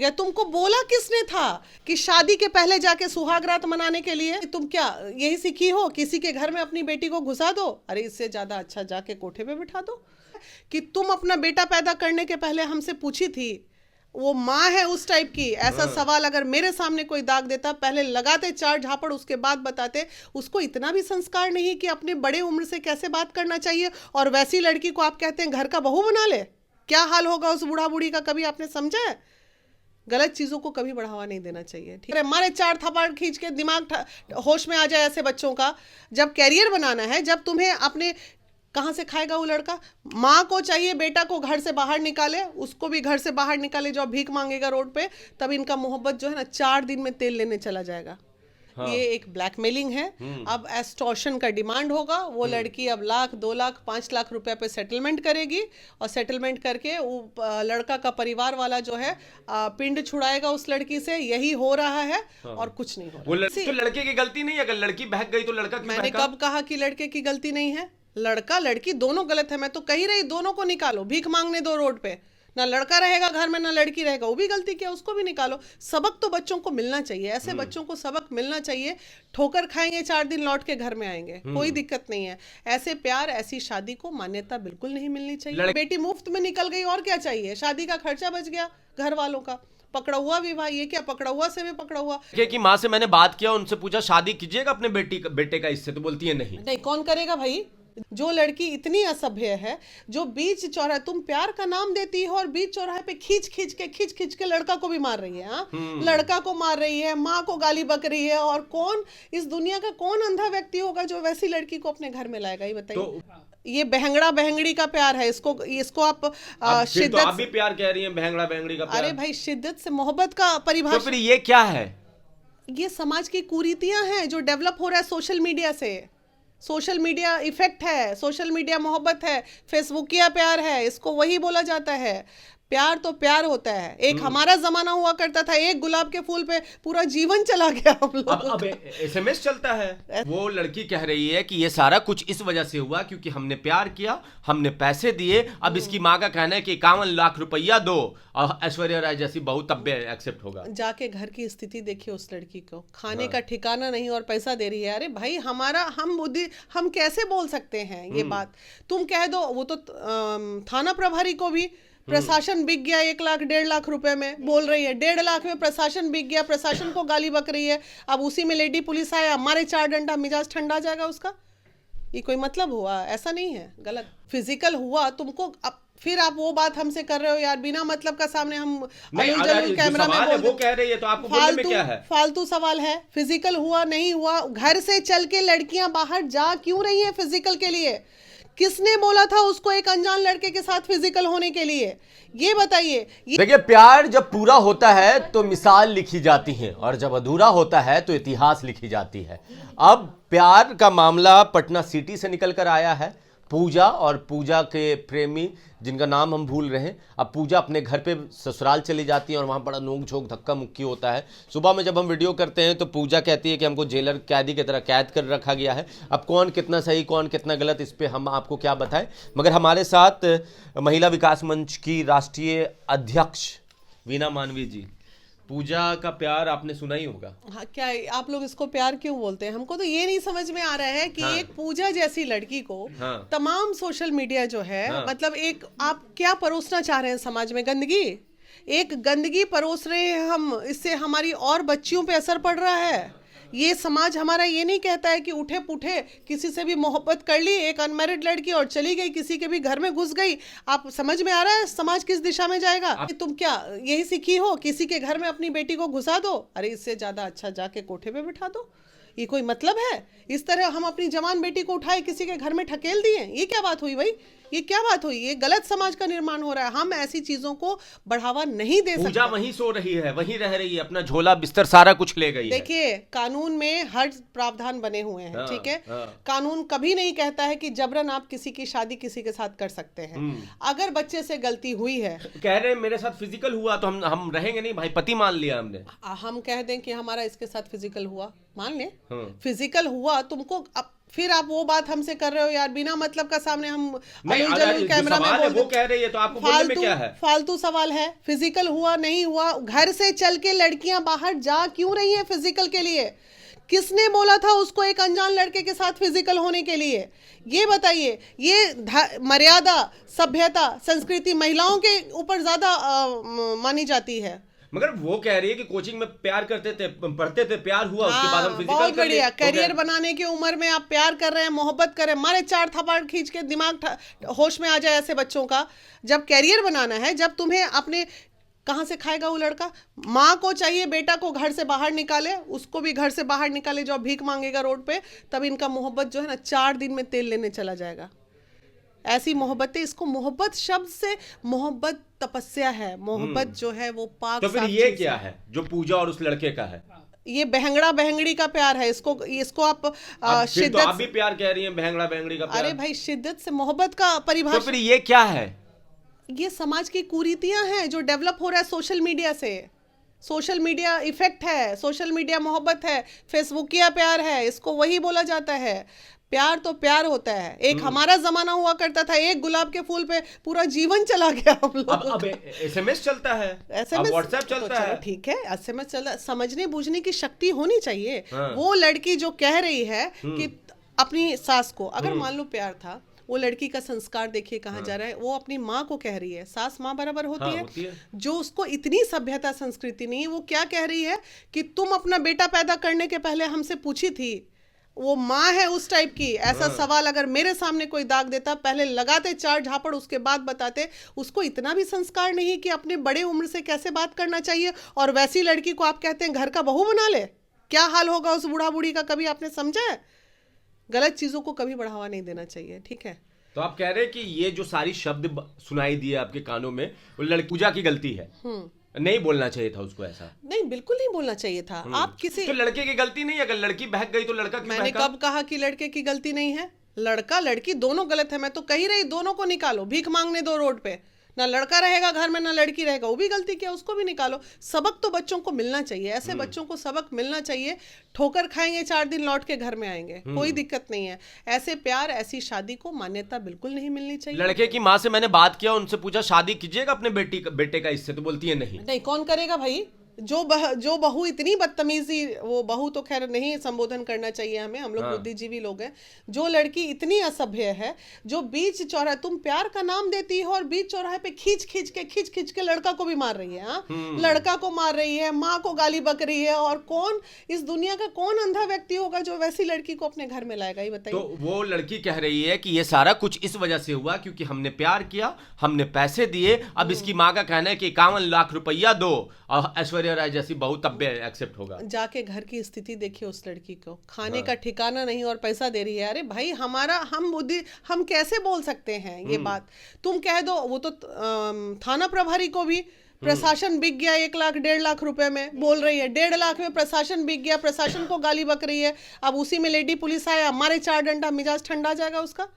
या तुमको बोला किसने था कि शादी के पहले जाके सुहाग रात मनाने के लिए तुम क्या यही सीखी हो? किसी के घर में अपनी बेटी को घुसा दो, अरे इससे ज्यादा अच्छा जाके कोठे पे बिठा दो। कि तुम अपना बेटा पैदा करने के पहले हमसे पूछी थी, वो माँ है उस टाइप की, ऐसा सवाल अगर मेरे सामने कोई दाग देता, पहले लगाते 4 झापड़, उसके बाद बताते। उसको इतना भी संस्कार नहीं कि अपने बड़े उम्र से कैसे बात करना चाहिए। और वैसी लड़की को आप कहते हैं घर का बहू बना ले, क्या हाल होगा उस बूढ़ा बूढ़ी का, कभी आपने समझा है? गलत चीजों को कभी बढ़ावा नहीं देना चाहिए, ठीक है? हमारे 4 थप्पड़ खींच के दिमाग होश में आ जाए ऐसे बच्चों का। जब कैरियर बनाना है, जब तुम्हें अपने, कहाँ से खाएगा वो लड़का? माँ को चाहिए बेटा को घर से बाहर निकाले, उसको भी घर से बाहर निकाले जो भीख मांगेगा रोड पे, तब इनका मोहब्बत जो है ना 4 दिन में तेल लेने चला जाएगा। हाँ। ये एक ब्लैकमेलिंग है। अब एक्सटॉर्शन का डिमांड होगा, वो लड़की अब 1 लाख 2 लाख 5 लाख रुपए पे सेटलमेंट करेगी, और सेटलमेंट करके वो लड़का का परिवार वाला जो है पिंड छुड़ाएगा उस लड़की से। यही हो रहा है। हाँ। और कुछ नहीं हो रहा। तो लड़के की गलती नहीं है? अगर लड़की बहक गई तो लड़का क्यों मैंने कब कहा कि लड़के की गलती नहीं है? लड़का लड़की दोनों गलत है। मैं तो कही रही दोनों को निकालो, भीख मांगने दो रोड पे, ना लड़का रहेगा घर में ना लड़की रहेगा, वो भी गलती किया उसको भी निकालो। सबक तो बच्चों को मिलना चाहिए, ऐसे बच्चों को सबक मिलना चाहिए। ठोकर खाएंगे 4 दिन लौट के घर में आएंगे, कोई दिक्कत नहीं है। ऐसे प्यार ऐसी शादी को मान्यता बिल्कुल नहीं मिलनी चाहिए। बेटी मुफ्त में निकल गई, और क्या चाहिए? शादी का खर्चा बच गया घर वालों का। पकड़ा हुआ विवाह, ये क्या पकड़ा हुआ से भी पकड़ा हुआ। कि माँ से मैंने बात किया, उनसे पूछा शादी कीजिएगा अपने बेटे का इससे, तो बोलती है नहीं। नहीं, कौन करेगा भाई? जो लड़की इतनी असभ्य है, जो बीच चौराहे, तुम प्यार का नाम देती हो और बीच चौराहे पे खींच खींच के लड़का को भी मार रही है। हाँ, लड़का को मार रही है, माँ को गाली बक रही है। और कौन इस दुनिया का कौन अंधा व्यक्ति होगा जो वैसी लड़की को अपने घर में लाएगा? ये बताइए। तो ये बहंगड़ा बहंगड़ी का प्यार है। इसको आप शिद्दत, तो आप भी प्यार कह रही हैं बहंगड़ा बहंगड़ी का प्यार? अरे भाई, शिद्दत से मोहब्बत का परिभाषा। तो फिर ये क्या है? ये समाज की कुरीतियां हैं जो डेवलप हो रहा है सोशल मीडिया से। सोशल मीडिया इफेक्ट है, सोशल मीडिया मोहब्बत है, फेसबुकिया प्यार है, इसको वही बोला जाता है। प्यार तो प्यार होता है। एक हमारा जमाना हुआ करता था, एक गुलाब के फूल पे पूरा जीवन चला गया हम लोग। अब SMS चलता है। वो लड़की कह रही है कि ये सारा कुछ इस वजह से हुआ क्योंकि हमने प्यार किया, हमने पैसे दिए। अब इसकी माँ का कहना है कि 51 लाख रुपया दो और ऐश्वर्या राय जैसी बहू तब भी एक्सेप्ट होगा। जाके घर की स्थिति देखिए उस लड़की को, खाने का ठिकाना नहीं और पैसा दे रही है। अरे भाई, हम कैसे बोल सकते हैं ये बात? तुम कह दो, वो तो थाना प्रभारी को भी प्रशासन बिक गया 1 लाख 1.5 लाख रुपए में, बोल रही है 1.5 लाख में प्रशासन बिक गया, प्रशासन को गाली बक रही है। अब उसी में लेडी पुलिस आया, हमारे 4 डंडा, मिजाज ठंडा जाएगा उसका? ये कोई मतलब हुआ? ऐसा नहीं है, गलत। फिजिकल हुआ तुमको, अब फिर आप वो बात हमसे कर रहे हो यार, बिना मतलब का सामने हम कैमरा में वो कह रही है, तो आपको बोलने में क्या है? फालतू सवाल है। फिजिकल हुआ नहीं हुआ, घर से चल के लड़कियां बाहर जा क्यों रही है फिजिकल के लिए? किसने बोला था उसको एक अनजान लड़के के साथ फिजिकल होने के लिए? ये बताइए। देखिए, प्यार जब पूरा होता है तो मिसाल लिखी जाती है, और जब अधूरा होता है तो इतिहास लिखी जाती है। अब प्यार का मामला पटना सिटी से निकल कर आया है। पूजा और पूजा के प्रेमी जिनका नाम हम भूल रहे हैं, अब पूजा अपने घर पे ससुराल चली जाती है और वहाँ बड़ा नोक झोंक धक्का मुक्की होता है। सुबह में जब हम वीडियो करते हैं तो पूजा कहती है कि हमको जेलर कैदी की तरह कैद कर रखा गया है। अब कौन कितना सही कौन कितना गलत, इस पर हम आपको क्या बताएं। मगर हमारे साथ महिला विकास मंच की राष्ट्रीय अध्यक्ष वीना मानवी जी। पूजा का प्यार आपने सुना ही होगा। हाँ, क्या आप लोग इसको प्यार क्यों बोलते हैं? हमको तो ये नहीं समझ में आ रहा है कि एक पूजा जैसी लड़की को तमाम सोशल मीडिया जो है, मतलब एक आप क्या परोसना चाह रहे हैं समाज में? गंदगी, एक गंदगी परोस रहे हैं हम। इससे हमारी और बच्चियों पे असर पड़ रहा है। ये समाज हमारा ये नहीं कहता है कि उठे पुठे किसी से भी मोहब्बत कर ली, एक अनमैरिड लड़की और चली गई, किसी के भी घर में घुस गई। आप समझ में आ रहा है समाज किस दिशा में जाएगा? तुम क्या यही सीखी हो? किसी के घर में अपनी बेटी को घुसा दो, अरे इससे ज्यादा अच्छा जाके कोठे पे बिठा दो। ये कोई मतलब है? इस तरह हम अपनी जवान बेटी को उठाए किसी के घर में ठकेल दिए? ये क्या बात हुई भाई? ये क्या बात हुई? ये गलत समाज का निर्माण हो रहा है। हम ऐसी चीजों को बढ़ावा नहीं दे सकते। पूजा वहीं सो रही है, वहीं रह रही है, अपना झोला बिस्तर सारा कुछ ले गई है। देखिए, कानून में हर प्रावधान बने हुए हैं, ठीक है? कानून कभी नहीं कहता है कि जबरन आप किसी की शादी किसी के साथ कर सकते हैं। अगर बच्चे से गलती हुई है, कह रहे हैं मेरे साथ फिजिकल हुआ तो हम रहेंगे नहीं भाई, पति मान लिया हमने। हम कह दें कि हमारा इसके साथ फिजिकल हुआ, मान ले। फिजिकल हुआ, तुमको अब फिर आप वो बात हमसे कर रहे हो यार, बिना मतलब का सामने हम नहीं, अरुल अगर जलूल जो कैमरा में सवाल है बोल वो कह रही है तो आपको बोलने में क्या है? फालतू सवाल है। फिजिकल हुआ नहीं हुआ, घर से चल के लड़कियां बाहर जा क्यों रही हैं फिजिकल के लिए? किसने बोला था उसको एक अनजान लड़के के साथ फिजिकल होने के लिए? ये बताइए। ये मर्यादा, सभ्यता, संस्कृति महिलाओं के ऊपर ज्यादा मानी जाती है। मगर वो कह रही है कि कोचिंग में प्यार करते थे, पढ़ते थे, प्यार हुआ, उसके बाद हम फिजिकल बहुत कर लिए। बढ़िया। तो करियर बनाने की उम्र में आप प्यार कर रहे हैं, मोहब्बत कर रहे हैं, मारे 4 थप्पड़ खींच के दिमाग होश में आ जाए ऐसे बच्चों का। जब करियर बनाना है, जब तुम्हें अपने, कहाँ से खाएगा वो लड़का? माँ को चाहिए बेटा को घर से बाहर निकाले, उसको भी घर से बाहर निकाले जो भीख मांगेगा रोड पे, तब इनका मोहब्बत जो है ना 4 दिन में तेल लेने चला जाएगा। ऐसी मोहब्बतें, इसको मोहब्बत शब्द से, मोहब्बत तपस्या है, मोहब्बत जो है वो पाक तो फिर साफ ये चीज़ क्या है। है जो पूजा और उस लड़के का है? ये बहंगड़ा बहंगड़ी का प्यार है। इसको आप अब फिर तो शिद्दत आप भी प्यार कह रही हैं, बहंगड़ा बहंगड़ी का प्यार। अरे भाई, शिद्दत से मोहब्बत का तो परिभाषा। फिर ये क्या है? ये समाज की कुरीतियां हैं जो डेवलप हो रहा है सोशल मीडिया से। सोशल मीडिया इफेक्ट है, सोशल मीडिया मोहब्बत है, फेसबुकिया प्यार है, इसको वही बोला जाता है। प्यार तो प्यार होता है। एक हमारा जमाना हुआ करता था, एक गुलाब के फूल पे पूरा जीवन चला गया हम लोग। अब एसएमएस चलता है, अब व्हाट्सएप चलता है। ठीक है, एसएमएस चलता है। समझने बूझने की शक्ति होनी चाहिए। हाँ। वो लड़की जो कह रही है कि अपनी सास को, अगर मान लो प्यार था, वो लड़की का संस्कार देखिए कहाँ जा रहा है। वो अपनी माँ को कह रही है, सास माँ बराबर होती है। होती है। जो उसको इतनी सभ्यता संस्कृति नहीं है, वो क्या कह रही है कि तुम अपना बेटा पैदा करने के पहले हमसे पूछी थी? वो माँ है उस टाइप की। ऐसा सवाल अगर मेरे सामने कोई दाग देता, पहले लगाते 4 झापड़, उसके बाद बताते। उसको इतना भी संस्कार नहीं कि अपने बड़े उम्र से कैसे बात करना चाहिए। और वैसी लड़की को आप कहते हैं घर का बहू बना ले। क्या हाल होगा उस बूढ़ा बूढ़ी का, कभी आपने समझा है? गलत चीजों को कभी बढ़ावा नहीं देना चाहिए, ठीक है? तो आप कह रहे हैं कि ये जो सारी शब्द सुनाई दिए आपके कानों में, वो लड़की पूजा की गलती है, नहीं बोलना चाहिए था उसको ऐसा? नहीं, बिल्कुल नहीं बोलना चाहिए था। आप किसी, तो लड़के की गलती नहीं है? अगर लड़की बहक गई तो लड़का क्यों मैंने बहका? कब कहा कि लड़के की गलती नहीं है? लड़का लड़की दोनों गलत है। मैं तो कही रही, दोनों को निकालो, भीख मांगने दो रोड पे। ना लड़का रहेगा घर में, ना लड़की रहेगा, वो भी गलती किया, उसको भी निकालो। सबक तो बच्चों को मिलना चाहिए। ऐसे बच्चों को सबक मिलना चाहिए। ठोकर खाएंगे, 4 दिन लौट के घर में आएंगे, कोई दिक्कत नहीं है। ऐसे प्यार, ऐसी शादी को मान्यता बिल्कुल नहीं मिलनी चाहिए। लड़के की माँ से मैंने बात किया, उनसे पूछा शादी कीजिएगा अपने बेटे का इससे, तो बोलती है नहीं। नहीं, कौन करेगा भाई? जो बहू इतनी बदतमीजी, वो बहू तो खैर नहीं संबोधन करना चाहिए हमें, हम लोग बुद्धिजीवी लोग हैं। जो लड़की इतनी असभ्य है, जो बीच चौराहे, तुम प्यार का नाम देती हो और बीच चौराहे पे खींच खींच के लड़का को भी मार रही है। लड़का को मार रही है, माँ को गाली बक रही है। और कौन इस दुनिया का कौन अंधा व्यक्ति होगा जो वैसी लड़की को अपने घर में लाएगा, ये बताइए। तो वो लड़की कह रही है कि ये सारा कुछ इस वजह से हुआ क्योंकि हमने प्यार किया, हमने पैसे दिए। अब इसकी माँ का कहना है कि 51 लाख रुपया दो और ऐश्वर्या राय जैसी बहू तब भी एक्सेप्ट होगा। जाके घर की स्थिति देखिए उस लड़की को, खाने का ठिकाना नहीं और पैसा दे रही है। अरे भाई, हम कैसे बोल सकते हैं ये बात? तुम कह दो, वो तो थाना प्रभारी को भी प्रशासन बिक गया 1 लाख 1.5 लाख रुपए में, बोल रही है 1.5 लाख में प्रशासन बिक गया, प्रशासन को गाली बक रही है। अब उसी में लेडी पुलिस आया, हमारे 4 डंडा, मिजाज ठंडा जाएगा उसका?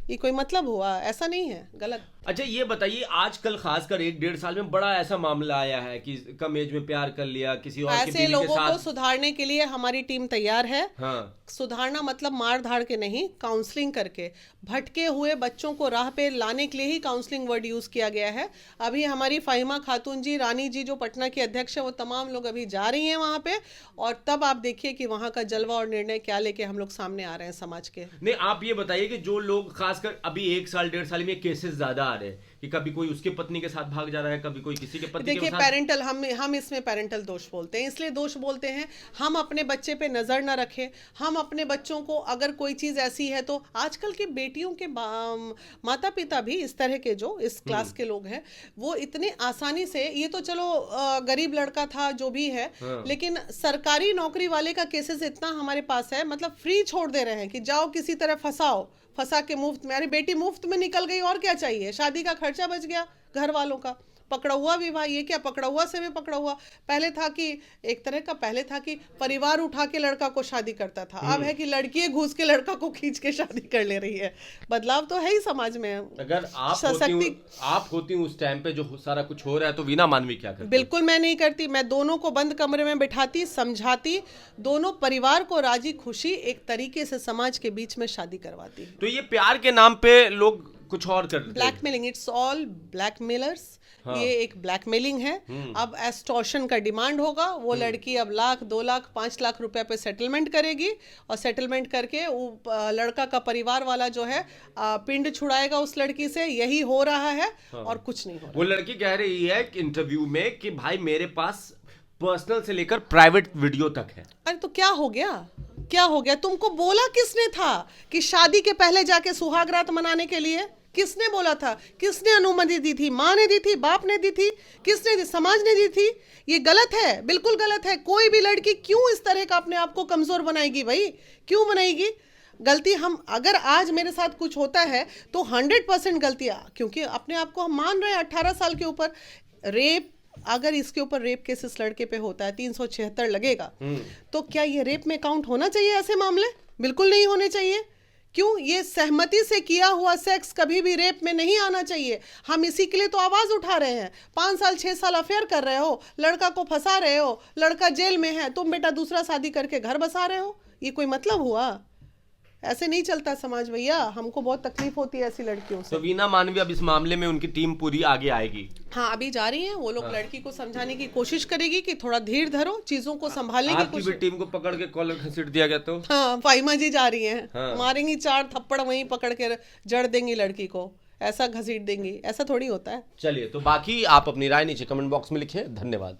ये कोई मतलब हुआ? ऐसा नहीं है, गलत। अच्छा, ये बताइए, आजकल खासकर 1-1.5 साल में बड़ा ऐसा मामला आया है कि कम एज में प्यार कर लिया किसी और की ऐसे बीवी के लोगों साथ। को सुधारने के लिए हमारी टीम तैयार है। हाँ। सुधारना मतलब मार धाड़ के नहीं, काउंसलिंग करके। भटके हुए बच्चों को राह पे लाने के लिए ही काउंसलिंग वर्ड यूज किया गया है। अभी हमारी फाहिमा खातून जी, रानी जी जो पटना की अध्यक्ष है, वो तमाम लोग अभी जा रही हैं वहां पे। और तब आप देखिए कि वहां का जलवा और निर्णय क्या लेके हम लोग सामने आ रहे हैं समाज के। नहीं, आप ये बताइए कि जो लोग खासकर अभी 1 साल 1.5 साल में केसेस ज्यादा आ रहे हैं कि कभी कोई उसके पत्नी के साथ भाग जा रहा है, कभी कोई किसी के पति के देखिए, साथ। पेरेंटल, हम इसमें पेरेंटल दोष बोलते हैं। इसलिए दोष बोलते हैं, हम अपने बच्चे पे नजर ना रखें। हम अपने बच्चों को, अगर कोई चीज ऐसी है तो, आजकल की बेटियों के माता पिता भी इस तरह के, जो इस क्लास के लोग हैं, वो इतने आसानी से, ये तो चलो गरीब लड़का था जो भी है, लेकिन सरकारी नौकरी वाले का केसेस इतना हमारे पास है, मतलब फ्री छोड़ दे रहे हैं कि जाओ किसी तरह फंसा के मुफ्त में। अरे बेटी मुफ्त में निकल गई, और क्या चाहिए? शादी का खर्चा बच गया घर वालों का, पकड़ा हुआ विवाह, ये क्या पकड़ा हुआ से भी पकड़ा हुआ। पहले था कि एक तरह का, पहले था कि परिवार उठा के लड़का को शादी करता था, अब है कि लड़की घुस के लड़का को खींच के शादी कर ले रही है। बदलाव तो है ही समाज में। अगर आप होती उस टाइम पे जो सारा कुछ हो रहा है, तो वीना मानवी क्या करती? बिल्कुल मैं नहीं करती। मैं दोनों को बंद कमरे में बिठाती, समझाती, दोनों परिवार को राजी खुशी एक तरीके से समाज के बीच में शादी करवाती। तो ये प्यार के नाम पे लोग कुछ और करते हैं। Blackmailing, it's all blackmailers. ये एक ब्लैकमेलिंग है। अब एक्सटॉर्शन का डिमांड होगा, वो लड़की अब 1,00,000, 2,00,000, 5,00,000 रुपए पे सेटलमेंट करेगी, और सेटलमेंट करके वो लड़का का परिवार वाला जो है पिंड छुड़ाएगा उस लड़की से। यही हो रहा है और कुछ नहीं हो रहा। वो लड़की कह रही है कि इंटरव्यू में कि भाई मेरे पास पर्सनल से लेकर प्राइवेट वीडियो तक है। अरे तो क्या हो गया, क्या हो गया? तुमको बोला किसने था कि शादी के पहले जाके सुहाग रात मनाने के लिए? किसने बोला था? किसने अनुमति दी थी? माँ ने दी थी? बाप ने दी थी? किसने दी? समाज ने दी थी? ये गलत है, बिल्कुल गलत है। कोई भी लड़की क्यों इस तरह का अपने आप को कमजोर बनाएगी भाई? क्यों बनाएगी? गलती हम, अगर आज मेरे साथ कुछ होता है तो 100% गलतियां, क्योंकि अपने आप को हम मान रहे हैं 18 साल के ऊपर रेप, अगर इसके ऊपर रेप केस इस लड़के पे होता है 376 लगेगा, तो क्या ये रेप में काउंट होना चाहिए? ऐसे मामले बिल्कुल नहीं होने चाहिए। क्यों? ये सहमति से किया हुआ सेक्स कभी भी रेप में नहीं आना चाहिए। हम इसी के लिए तो आवाज उठा रहे हैं। 5 साल 6 साल अफेयर कर रहे हो, लड़का को फंसा रहे हो, लड़का जेल में है, तुम बेटा दूसरा शादी करके घर बसा रहे हो। ये कोई मतलब हुआ? ऐसे नहीं चलता समाज भैया। हमको बहुत तकलीफ होती है ऐसी लड़कियों से। तो वीना मानवी अब इस मामले में उनकी टीम पूरी आगे आएगी। हाँ, अभी जा रही है वो लोग। लड़की को समझाने की कोशिश करेगी कि थोड़ा धीर धरो, चीजों को संभालने की कोशिश। टीम को पकड़ के कॉलर घसीट दिया गया तो? हाँ, फाइमा जी जा रही हैं। हाँ। मारेंगी 4 थप्पड़, वहीं पकड़ के जड़ देंगी लड़की को, ऐसा घसीट देंगी। ऐसा थोड़ी होता है। चलिए, तो बाकी आप अपनी राय नीचे कमेंट बॉक्स में लिखिए। धन्यवाद।